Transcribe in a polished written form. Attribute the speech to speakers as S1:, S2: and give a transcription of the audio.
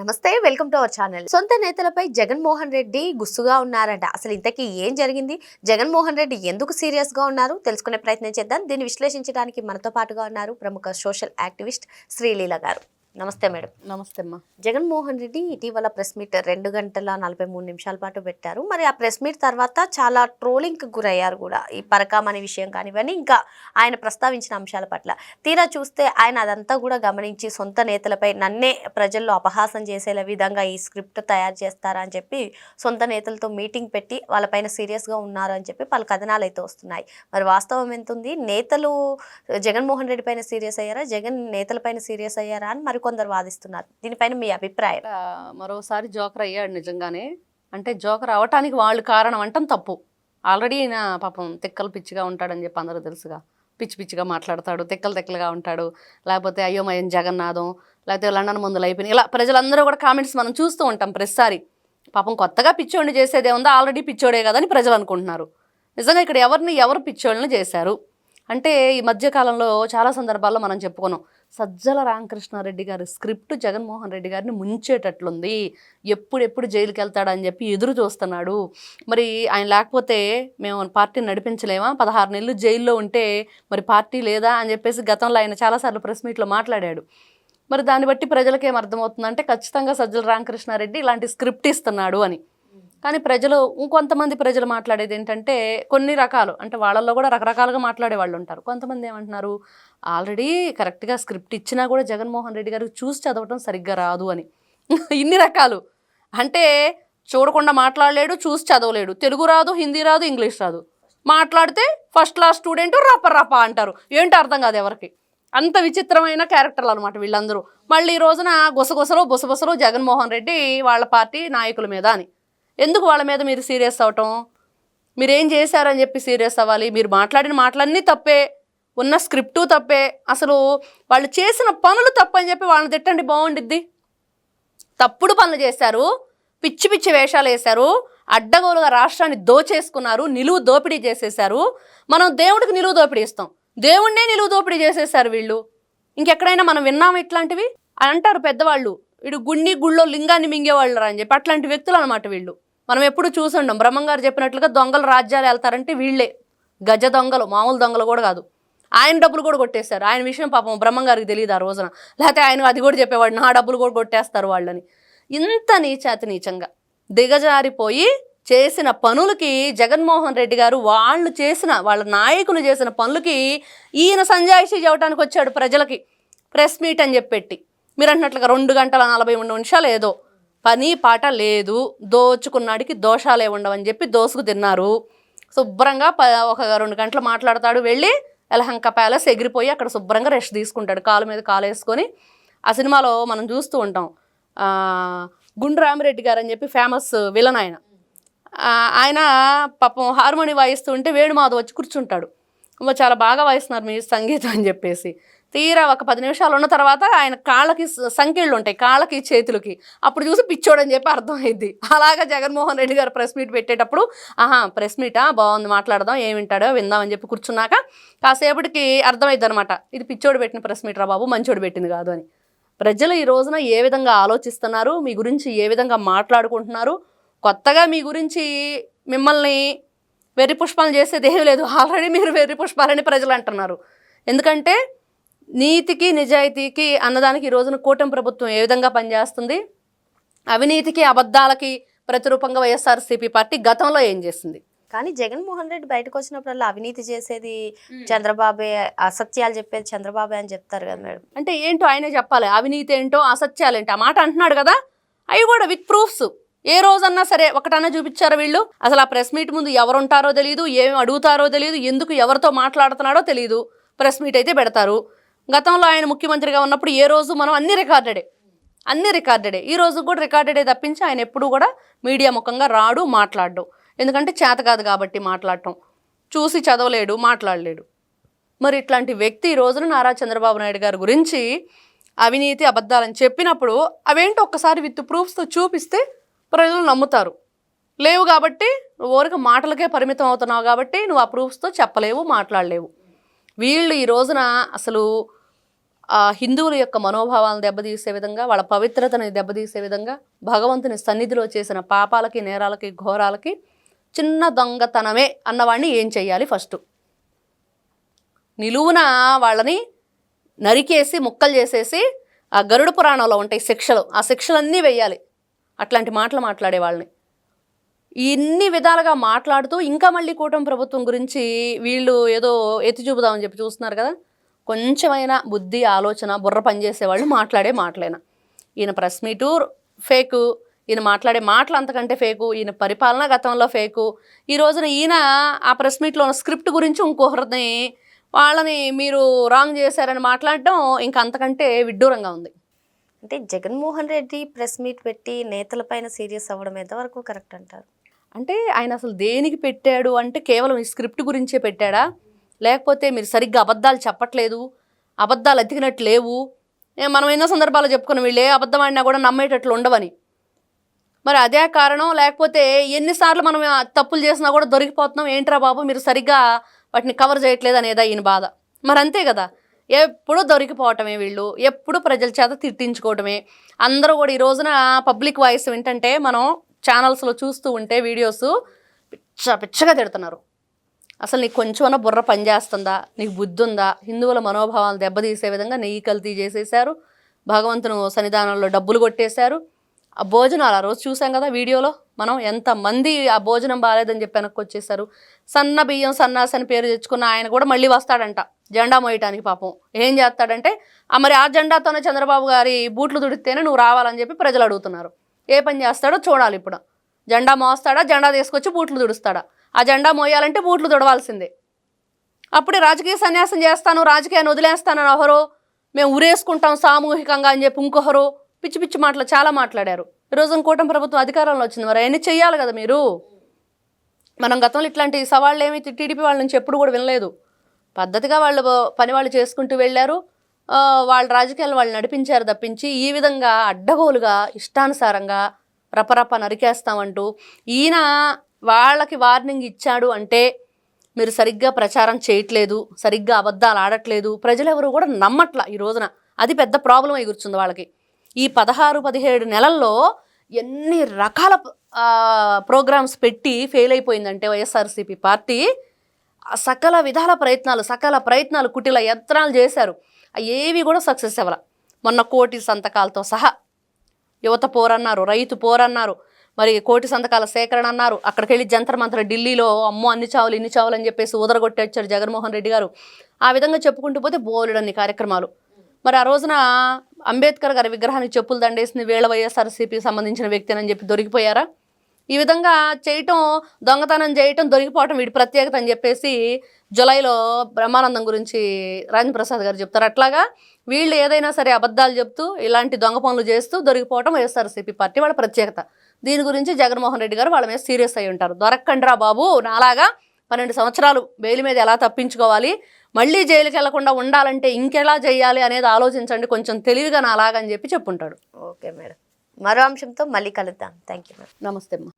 S1: నమస్తే, welcome to our channel. సొంత నేతలపై జగన్మోహన్ రెడ్డి గుస్సుగా ఉన్నారంట. అసలు ఇంతకీ ఏం జరిగింది? జగన్మోహన్ రెడ్డి ఎందుకు సీరియస్ గా ఉన్నారు? తెలుసుకునే ప్రయత్నం చేద్దాం. దీన్ని విశ్లేషించడానికి మనతో పాటుగా ఉన్నారు ప్రముఖ సోషల్ యాక్టివిస్ట్ శ్రీలీల గారు. నమస్తే మేడం.
S2: నమస్తే అమ్మా.
S1: జగన్మోహన్ రెడ్డి ఇటీవల ప్రెస్ మీట్ 2 గంటల 43 నిమిషాల పాటు పెట్టారు. మరి ఆ ప్రెస్ మీట్ తర్వాత చాలా ట్రోలింగ్కి గురయ్యారు కూడా. ఈ పరకాం అనే విషయం కానివ్వండి, ఇంకా ఆయన ప్రస్తావించిన అంశాల పట్ల తీరా చూస్తే ఆయన అదంతా కూడా గమనించి సొంత నేతలపై నన్నే ప్రజల్లో అపహాసం చేసేలా విధంగా ఈ స్క్రిప్ట్ తయారు చేస్తారా అని చెప్పి సొంత నేతలతో మీటింగ్ పెట్టి వాళ్ళపైన సీరియస్గా ఉన్నారు అని చెప్పి పలు కథనాలు అయితే వస్తున్నాయి. మరి వాస్తవం ఎంత ఉంది? నేతలు జగన్మోహన్ రెడ్డి పైన సీరియస్ అయ్యారా, జగన్ నేతలపైన సీరియస్ అయ్యారా అని మరికొందరు వాదిస్తున్నారు. దీనిపైన మీ అభిప్రాయం?
S2: మరోసారి జోకర్ అయ్యాడు నిజంగానే. అంటే జోకర్ అవటానికి వాళ్ళు కారణం అంటాం తప్పు. ఆల్రెడీ నా పాపం తిక్కలు పిచ్చిగా ఉంటాడని చెప్పి అందరూ తెలుసుగా. పిచ్చి పిచ్చిగా మాట్లాడతాడు, తిక్కలుగా ఉంటాడు, లేకపోతే అయోమయం జగన్నాథం, లేకపోతే లండన్ ముందులు అయిపోయినాయి, ఇలా ప్రజలందరూ కూడా కామెంట్స్ మనం చూస్తూ ఉంటాం ప్రతిసారి. పాపం కొత్తగా పిచ్చోడిని చేసేదే ఉందో, ఆల్రెడీ పిచ్చోడే కదా అని ప్రజలు అనుకుంటున్నారు. నిజంగా ఇక్కడ ఎవరు పిచ్చోళ్ళని చేశారు అంటే ఈ మధ్యకాలంలో చాలా సందర్భాల్లో మనం చెప్పుకున్నాం. సజ్జల రామకృష్ణారెడ్డి గారి స్క్రిప్ట్ జగన్మోహన్ రెడ్డి గారిని ముంచేటట్లుంది. ఎప్పుడెప్పుడు జైలుకి వెళ్తాడని చెప్పి ఎదురు చూస్తున్నాడు. మరి ఆయన లేకపోతే మేము పార్టీని నడిపించలేమా? 16 నెలలు జైల్లో ఉంటే మరి పార్టీ లేదా అని చెప్పేసి గతంలో ఆయన చాలాసార్లు ప్రెస్ మీట్లో మాట్లాడాడు. మరి దాన్ని బట్టి ప్రజలకేం అర్థమవుతుందంటే ఖచ్చితంగా సజ్జల రామకృష్ణారెడ్డి ఇలాంటి స్క్రిప్ట్ ఇస్తున్నాడు అని. కానీ ఇంకొంతమంది ప్రజలు మాట్లాడేది ఏంటంటే కొన్ని రకాలు, అంటే వాళ్ళల్లో కూడా రకరకాలుగా మాట్లాడే వాళ్ళు ఉంటారు. కొంతమంది ఏమంటున్నారు, ఆల్రెడీ కరెక్ట్గా స్క్రిప్ట్ ఇచ్చినా కూడా జగన్మోహన్ రెడ్డి గారికి చూసి చదవటం సరిగ్గా రాదు అని. ఇన్ని రకాలు. అంటే చూడకుండా మాట్లాడలేడు, చూసి చదవలేడు, తెలుగు రాదు, హిందీ రాదు, ఇంగ్లీష్ రాదు, మాట్లాడితే ఫస్ట్ క్లాస్ స్టూడెంట్ రప్ప అంటారు. ఏంటో అర్థం కాదు ఎవరికి. అంత విచిత్రమైన క్యారెక్టర్లు అనమాట వీళ్ళందరూ. మళ్ళీ ఈ రోజున బుసబుసలు జగన్మోహన్ రెడ్డి వాళ్ళ పార్టీ నాయకుల మీద అని. ఎందుకు వాళ్ళ మీద మీరు సీరియస్ అవటం? మీరేం చేశారని చెప్పి సీరియస్ అవ్వాలి? మీరు మాట్లాడిన మాటలన్నీ తప్పే, ఉన్న స్క్రిప్టు తప్పే, అసలు వాళ్ళు చేసిన పనులు తప్పని చెప్పి వాళ్ళని తిట్టండి, బాగుండిద్ది. తప్పుడు పనులు చేశారు, పిచ్చి వేషాలు వేశారు, అడ్డగోలుగా రాష్ట్రాన్ని దోచేసుకున్నారు, నిలువు దోపిడీ చేసేశారు. మనం దేవుడికి నిలువు దోపిడీ ఇస్తాం, దేవుడినే నిలువు దోపిడీ చేసేసారు వీళ్ళు. ఇంకెక్కడైనా మనం విన్నాము ఇట్లాంటివి? అంటారు పెద్దవాళ్ళు, వీడు గుళ్ళో లింగాన్ని మింగేవాళ్ళు అని చెప్పి. అట్లాంటి వ్యక్తులు అనమాట వీళ్ళు. మనం ఎప్పుడు చూసుండం. బ్రహ్మంగారు చెప్పినట్లుగా దొంగలు రాజ్యాలు వెళ్తారంటే వీళ్ళే. గజ దొంగలు, మామూలు దొంగలు కూడా కాదు. ఆయన డబ్బులు కూడా కొట్టేశారు. ఆయన విషయం పాపం బ్రహ్మంగారికి తెలియదు ఆ రోజున. లేకపోతే ఆయన అది కూడా చెప్పేవాడు, నా డబ్బులు కూడా కొట్టేస్తారు వాళ్ళని. ఇంత నీచంగా దిగజారిపోయి చేసిన పనులకి జగన్మోహన్ రెడ్డి గారు వాళ్ళ నాయకులు చేసిన పనులకి ఈయన సంజాయిషీ చెప్పడానికి వచ్చాడు ప్రజలకి. ప్రెస్ మీట్ అని చెప్పెట్టి మీరు అంటున్నట్లుగా 2 గంటల 43 నిమిషాలు ఏదో పని పాట లేదు, దోచుకున్నాడికి దోషాలే ఉండవని చెప్పి దోసుకు తిన్నారు. శుభ్రంగా ఒక 2 గంటలు మాట్లాడతాడు, వెళ్ళి ఎలహంక ప్యాలెస్ ఎగిరిపోయి అక్కడ శుభ్రంగా రెస్ట్ తీసుకుంటాడు, కాలు మీద కాలు వేసుకొని. ఆ సినిమాలో మనం చూస్తూ ఉంటాం, గుండు రామిరెడ్డి గారు అని చెప్పి ఫేమస్ విలన్ ఆయన పాపం హార్మోని వాయిస్తూ ఉంటే వేణుమాధవ్ వచ్చి కూర్చుంటాడు. చాలా బాగా వాయిస్తున్నారు మీ సంగీతం అని చెప్పేసి. తీరా ఒక 10 నిమిషాలు ఉన్న తర్వాత ఆయన కాళ్ళకి సంకెళ్ళు ఉంటాయి, కాళ్ళకి చేతులకి. అప్పుడు చూసి పిచ్చోడని చెప్పి అర్థమైద్ది. అలాగా జగన్మోహన్ రెడ్డి గారు ప్రెస్ మీట్ పెట్టేటప్పుడు ప్రెస్ మీటా, బాగుంది, మాట్లాడదాం, ఏం వింటాడో విందామని చెప్పి కూర్చున్నాక కాసేపటికి అర్థమైద్ది అనమాట, ఇది పిచ్చోడు పెట్టిన ప్రెస్ మీట్ రా బాబు, మంచోడు పెట్టింది కాదు అని. ప్రజలు ఈ రోజున ఏ విధంగా ఆలోచిస్తున్నారు, మీ గురించి ఏ విధంగా మాట్లాడుకుంటున్నారు, కొత్తగా మీ గురించి మిమ్మల్ని వెర్రి పుష్పాలు చేసేది ఏమీ లేదు. ఆల్రెడీ మీరు వెర్రి పుష్పాలని ప్రజలు అంటున్నారు. ఎందుకంటే నీతికి నిజాయితీకి అన్నదానికి ఈ రోజున కూటమి ప్రభుత్వం ఏ విధంగా పనిచేస్తుంది, అవినీతికి అబద్ధాలకి ప్రతిరూపంగా వైఎస్ఆర్సీపీ పార్టీ గతంలో ఏం చేసింది.
S1: కానీ జగన్మోహన్ రెడ్డి బయటకు వచ్చినప్పుడల్లా అవినీతి చేసేది చంద్రబాబే, అసత్యాలు చెప్పేది చంద్రబాబే అని చెప్తారు కదా మేడం.
S2: అంటే ఏంటో ఆయనే చెప్పాలి, అవినీతి ఏంటో అసత్యాలు ఏంటో. ఆ మాట అంటున్నాడు కదా, అవి కూడా విత్ ప్రూఫ్స్. ఏ రోజన్నా సరే ఒకటన్నా చూపించారు వీళ్ళు? అసలు ఆ ప్రెస్ మీట్ ముందు ఎవరు ఉంటారో తెలియదు, ఏమి అడుగుతారో తెలియదు, ఎందుకు ఎవరితో మాట్లాడుతున్నాడో తెలియదు. ప్రెస్ మీట్ అయితే పెడతారు. గతంలో ఆయన ముఖ్యమంత్రిగా ఉన్నప్పుడు ఏ రోజు మనం అన్ని రికార్డెడే. ఈ రోజు కూడా రికార్డెడే తప్పించి ఆయన ఎప్పుడు కూడా మీడియా ముఖంగా రాడు, మాట్లాడడు. ఎందుకంటే చేత కాదు కాబట్టి మాట్లాడటం. చూసి చదవలేడు, మాట్లాడలేడు. మరి ఇట్లాంటి వ్యక్తి ఈ రోజున నారా చంద్రబాబు నాయుడు గారి గురించి అవినీతి అబద్ధాలని చెప్పినప్పుడు అవేంటో ఒక్కసారి విత్ ప్రూఫ్స్తో చూపిస్తే ప్రజలు నమ్ముతారు. లేవు కాబట్టి నువ్వు ఊరికి మాటలకే పరిమితం అవుతున్నావు కాబట్టి నువ్వు ఆ ప్రూఫ్స్తో చెప్పలేవు, మాట్లాడలేవు. వీళ్ళు ఈ రోజున అసలు హిందువుల యొక్క మనోభావాలను దెబ్బతీసే విధంగా, వాళ్ళ పవిత్రతని దెబ్బతీసే విధంగా, భగవంతుని సన్నిధిలో చేసిన పాపాలకి, నేరాలకి, ఘోరాలకి చిన్న దొంగతనమే అన్నవాడిని ఏం చెయ్యాలి? ఫస్ట్ నిలువున వాళ్ళని నరికేసి ముక్కలు చేసేసి ఆ గరుడ పురాణంలో ఉంటాయి శిక్షలు, ఆ శిక్షలన్నీ వెయ్యాలి అట్లాంటి మాటలు మాట్లాడే వాళ్ళని. ఇన్ని విధాలుగా మాట్లాడుతూ ఇంకా మళ్ళీ కూటమి ప్రభుత్వం గురించి వీళ్ళు ఏదో ఎత్తి చూపుదామని చెప్పి చూస్తున్నారు కదా. కొంచెమైనా బుద్ధి, ఆలోచన, బుర్ర పనిచేసేవాళ్ళు మాట్లాడే మాటలేనా. ఈయన ప్రెస్ మీటు ఫేకు, ఈయన మాట్లాడే మాటలు అంతకంటే ఫేకు, ఈయన పరిపాలన గతంలో ఫేకు. ఈ రోజున ఈయన ఆ ప్రెస్ మీట్లో ఉన్న స్క్రిప్ట్ గురించి ఇంకొకరిని వాళ్ళని మీరు రాంగ్ చేశారని మాట్లాడడం ఇంకా అంతకంటే విడ్డూరంగా ఉంది.
S1: అంటే జగన్మోహన్ రెడ్డి ప్రెస్ మీట్ పెట్టి నేతలపైన సీరియస్ అవ్వడం ఎంతవరకు కరెక్ట్ అంటారు?
S2: అంటే ఆయన అసలు దేనికి పెట్టాడు అంటే కేవలం ఈ స్క్రిప్ట్ గురించే పెట్టాడా, లేకపోతే మీరు సరిగ్గా అబద్ధాలు చెప్పట్లేదు, అబద్ధాలు అతికినట్టు లేవు, మనం ఎన్నో సందర్భాలు చెప్పుకున్నాం వీళ్ళు ఏ అబద్ధం ఆడినా కూడా నమ్మేటట్లు ఉండవని. మరి అదే కారణం, లేకపోతే ఎన్నిసార్లు మనం తప్పులు చేసినా కూడా దొరికిపోతున్నాం, ఏంట్రా బాబు మీరు సరిగ్గా వాటిని కవర్ చేయట్లేదు అనేదా ఈయన బాధ. మరి అంతే కదా, ఎప్పుడు దొరికిపోవటమే వీళ్ళు, ఎప్పుడు ప్రజల చేత తిట్టించుకోవటమే. అందరూ కూడా ఈ రోజున పబ్లిక్ వాయిస్ వింటంటే మనం ఛానల్స్లో చూస్తూ ఉంటే వీడియోస్ పిచ్చగా తిడుతున్నారు. అసలు నీకు కొంచెమన్నా బుర్ర పనిచేస్తుందా, నీకు బుద్ధి ఉందా? హిందువుల మనోభావాలు దెబ్బతీసే విధంగా నెయ్యి కల్తీ చేసేశారు, భగవంతుని సన్నిధానంలో డబ్బులు కొట్టేశారు. ఆ భోజనాలు ఆ రోజు చూసాం కదా వీడియోలో మనం, ఎంతమంది ఆ భోజనం బాగాలేదని చెప్పి వెనక్కి వచ్చేసారు. సన్న బియ్యం సన్నాసి అని పేరు తెచ్చుకున్న ఆయన కూడా మళ్ళీ వస్తాడంట జెండా మోయటానికి. పాపం ఏం చేస్తాడంటే మరి ఆ జెండాతోనే చంద్రబాబు గారి బూట్లు తుడితేనే నువ్వు రావాలని చెప్పి ప్రజలు అడుగుతున్నారు. ఏ పని చేస్తాడో చూడాలి ఇప్పుడు. జెండా మోస్తాడా, జెండా తీసుకొచ్చి బూట్లు తుడుస్తాడా? ఆ జెండా మోయాలంటే బూట్లు తుడవాల్సిందే. అప్పుడే రాజకీయ సన్యాసం చేస్తాను, రాజకీయాన్ని వదిలేస్తానని ఒకరు, మేము ఉరేసుకుంటాం సామూహికంగా అని చెప్పి ఇంకొకరు పిచ్చి పిచ్చి మాటలు చాలా మాట్లాడారు. ఈరోజు కూటమి ప్రభుత్వం అధికారంలో వచ్చింది, మరి అవన్నీ చెయ్యాలి కదా మీరు. మనం గతంలో ఇట్లాంటి సవాళ్ళు ఏమి టీడీపీ వాళ్ళ నుంచి ఎప్పుడు కూడా వినలేదు. పద్ధతిగా వాళ్ళు పని వాళ్ళు చేసుకుంటూ వెళ్ళారు, వాళ్ళ రాజకీయాలు వాళ్ళు నడిపించారు తప్పించి ఈ విధంగా అడ్డగోలుగా ఇష్టానుసారంగా రపరప నరికేస్తామంటూ ఈయన వాళ్ళకి వార్నింగ్ ఇచ్చాడు అంటే మీరు సరిగ్గా ప్రచారం చేయట్లేదు, సరిగ్గా అబద్ధాలు ఆడట్లేదు, ప్రజలు ఎవరు కూడా నమ్మట్ల ఈ రోజున. అది పెద్ద ప్రాబ్లం అయి కూర్చుంది వాళ్ళకి. ఈ 16-17 నెలల్లో ఎన్ని రకాల ప్రోగ్రామ్స్ పెట్టి ఫెయిల్ అయిపోయిందంటే వైఎస్ఆర్సీపీ పార్టీ. సకల విధాల ప్రయత్నాలు కుటిల యత్నాలు చేశారు, ఏవి కూడా సక్సెస్ అవ్వాల. మొన్న 1 కోటి సంతకాలతో సహా యువత పోరన్నారు, రైతు పోరన్నారు, మరి 1 కోటి సంతకాల సేకరణ అన్నారు. అక్కడికి వెళ్ళి జంతర్ మంతర్ ఢిల్లీలో అమ్మో అన్ని చావులు అని చెప్పేసి ఊదరగొట్టేచ్చారు జగన్మోహన్ రెడ్డి గారు. ఆ విధంగా చెప్పుకుంటూ పోతే బోలెడన్ని కార్యక్రమాలు. మరి ఆ రోజున అంబేద్కర్ గారి విగ్రహానికి చెప్పులు దండేసింది వీళ్ళ వైఎస్ఆర్సీపీకి సంబంధించిన వ్యక్తినని చెప్పి దొరికిపోయారా? ఈ విధంగా చేయటం, దొంగతనం చేయటం, దొరికిపోవటం వీడి ప్రత్యేకత అని చెప్పేసి జులైలో బ్రహ్మానందం గురించి రాజేంద్ర ప్రసాద్ గారు చెప్తారు. అట్లాగా వీళ్ళు ఏదైనా సరే అబద్ధాలు చెప్తూ ఇలాంటి దొంగ పనులు చేస్తూ దొరికిపోవటం వైఎస్ఆర్సీపీ పార్టీ వాళ్ళ ప్రత్యేకత. దీని గురించి జగన్మోహన్ రెడ్డి గారు వాళ్ళ మీద సీరియస్ అయి ఉంటారు. దొరక్కండ్రా బాబు, నాలాగా 12 సంవత్సరాలు బెయిల్ మీద ఎలా తప్పించుకోవాలి, మళ్ళీ జైలుకి వెళ్లకుండా ఉండాలంటే ఇంకెలా చేయాలి అనేది ఆలోచించండి కొంచెం తెలివిగా నాలాగా అని చెప్పి చెప్పుంటాడు.
S1: ఓకే మేడం, మరో అంశంతో మళ్ళీ కలుద్దాం. Thank you madam.
S2: నమస్తే అమ్మా.